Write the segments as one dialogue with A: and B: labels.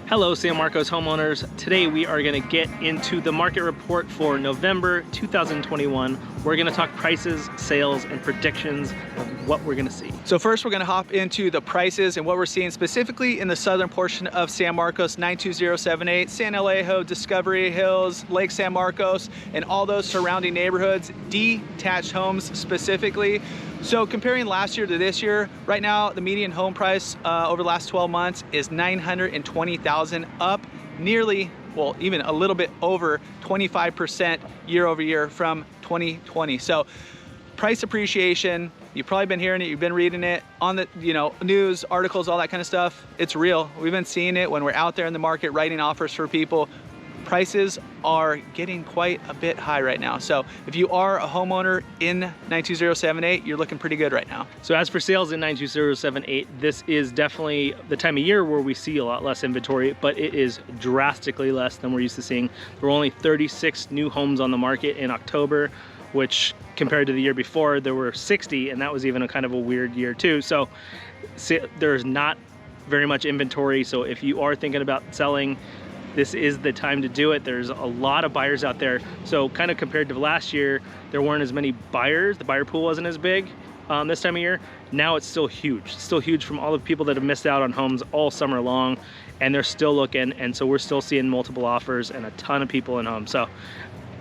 A: Hello, San Marcos homeowners. Today we are going to get into the market report for November 2021. We're going to talk prices, sales, and predictions of what we're going to see.
B: So first we're going to hop into the prices and what we're seeing specifically in the southern portion of San Marcos, 92078, San Alejo, Discovery Hills, Lake San Marcos, and all those surrounding neighborhoods, detached homes specifically. So comparing last year to this year, right now the median home price over the last 12 months is $920,000, up nearly, well, even a little bit over 25% year over year from 2020. So price appreciation, you've probably been hearing it, you've been reading it on the news, articles, all that kind of stuff. It's real. We've been seeing it when we're out there in the market writing offers for people. Prices are getting quite a bit high right now. So if you are a homeowner in 92078, you're looking pretty good right now.
A: So as for sales in 92078, this is definitely the time of year where we see a lot less inventory, but it is drastically less than we're used to seeing. There were only 36 new homes on the market in October, which compared to the year before, there were 60, and that was even a kind of a weird year too. So there's not very much inventory. So if you are thinking about selling, this is the time to do it. There's a lot of buyers out there. So kind of compared to last year, there weren't as many buyers. The buyer pool wasn't as big this time of year. Now it's still huge. It's still huge from all the people that have missed out on homes all summer long, and they're still looking. And so we're still seeing multiple offers and a ton of people in homes. So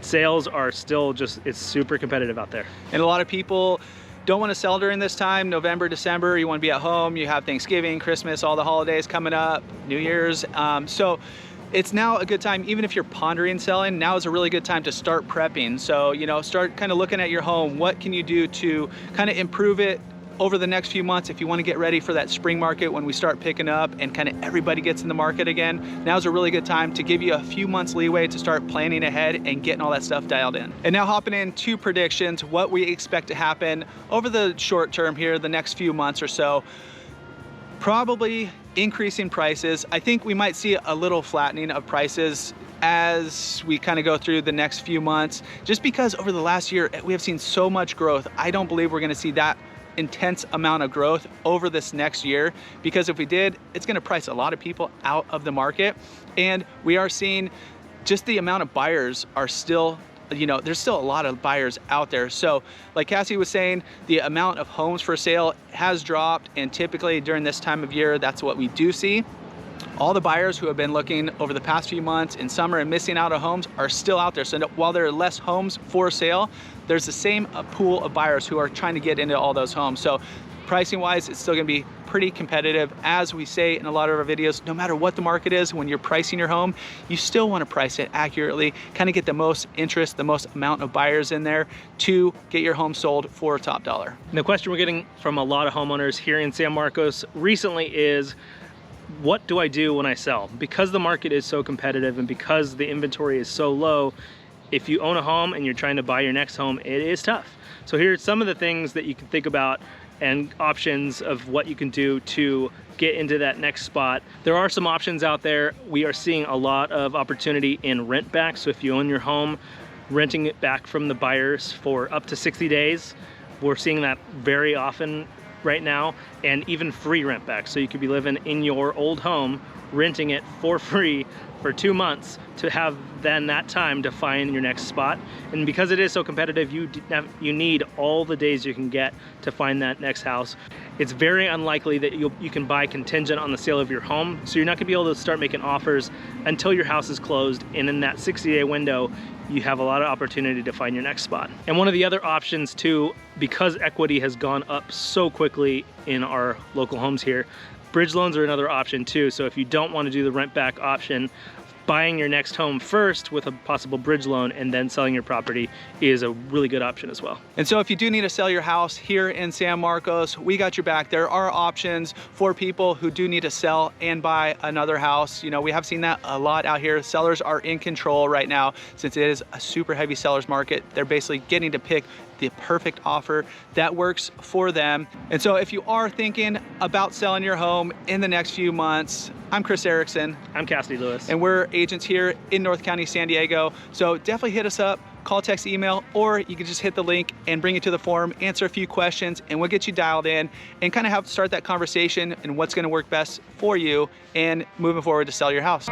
A: sales are still just, it's super competitive out there.
B: And a lot of people don't want to sell during this time, November, December. You want to be at home. You have Thanksgiving, Christmas, all the holidays coming up, New Year's. So it's now a good time, even if you're pondering selling, now is a really good time to start prepping. So, start kind of looking at your home. What can you do to kind of improve it over the next few months if you want to get ready for that spring market when we start picking up and kind of everybody gets in the market again? Now's a really good time to give you a few months leeway to start planning ahead and getting all that stuff dialed in. And now hopping into predictions, what we expect to happen over the short term here, the next few months or so. Probably increasing prices. I think we might see a little flattening of prices as we kind of go through the next few months, just because over the last year we have seen so much growth. I don't believe we're going to see that intense amount of growth over this next year, because if we did, it's going to price a lot of people out of the market. And we are seeing just the amount of buyers are still, there's still a lot of buyers out there. So like Cassie was saying, the amount of homes for sale has dropped, and typically during this time of year, that's what we do see. All the buyers who have been looking over the past few months in summer and missing out on homes are still out there. So while there are less homes for sale, there's the same pool of buyers who are trying to get into all those homes. So pricing wise, it's still gonna be pretty competitive. As we say in a lot of our videos, no matter what the market is, when you're pricing your home, you still wanna price it accurately, kind of get the most interest, the most amount of buyers in there to get your home sold for top dollar.
A: And the question we're getting from a lot of homeowners here in San Marcos recently is, what do I do when I sell? Because the market is so competitive and because the inventory is so low, if you own a home and you're trying to buy your next home, it is tough. So here's some of the things that you can think about and options of what you can do to get into that next spot. There are some options out there. We are seeing a lot of opportunity in rent back. So if you own your home, renting it back from the buyers for up to 60 days. We're seeing that very often right now, and even free rent back. So you could be living in your old home, renting it for free for 2 months to have then that time to find your next spot. And because it is so competitive, you need all the days you can get to find that next house. It's very unlikely that you can buy contingent on the sale of your home. So you're not gonna be able to start making offers until your house is closed. And in that 60-day window, you have a lot of opportunity to find your next spot. And one of the other options too, because equity has gone up so quickly in our local homes here, bridge loans are another option too. So if you don't want to do the rent back option, buying your next home first with a possible bridge loan and then selling your property is a really good option as well.
B: And so if you do need to sell your house here in San Marcos, we got your back. There are options for people who do need to sell and buy another house. We have seen that a lot out here. Sellers are in control right now since it is a super heavy seller's market. They're basically getting to pick the perfect offer that works for them. And so if you are thinking about selling your home in the next few months, I'm Chris Erickson.
A: I'm Cassidy Lewis.
B: And we're agents here in North County, San Diego. So definitely hit us up. call, text, email, or you can just hit the link and bring it to the forum, answer a few questions, and we'll get you dialed in and kind of have to start that conversation and what's going to work best for you and moving forward to sell your house.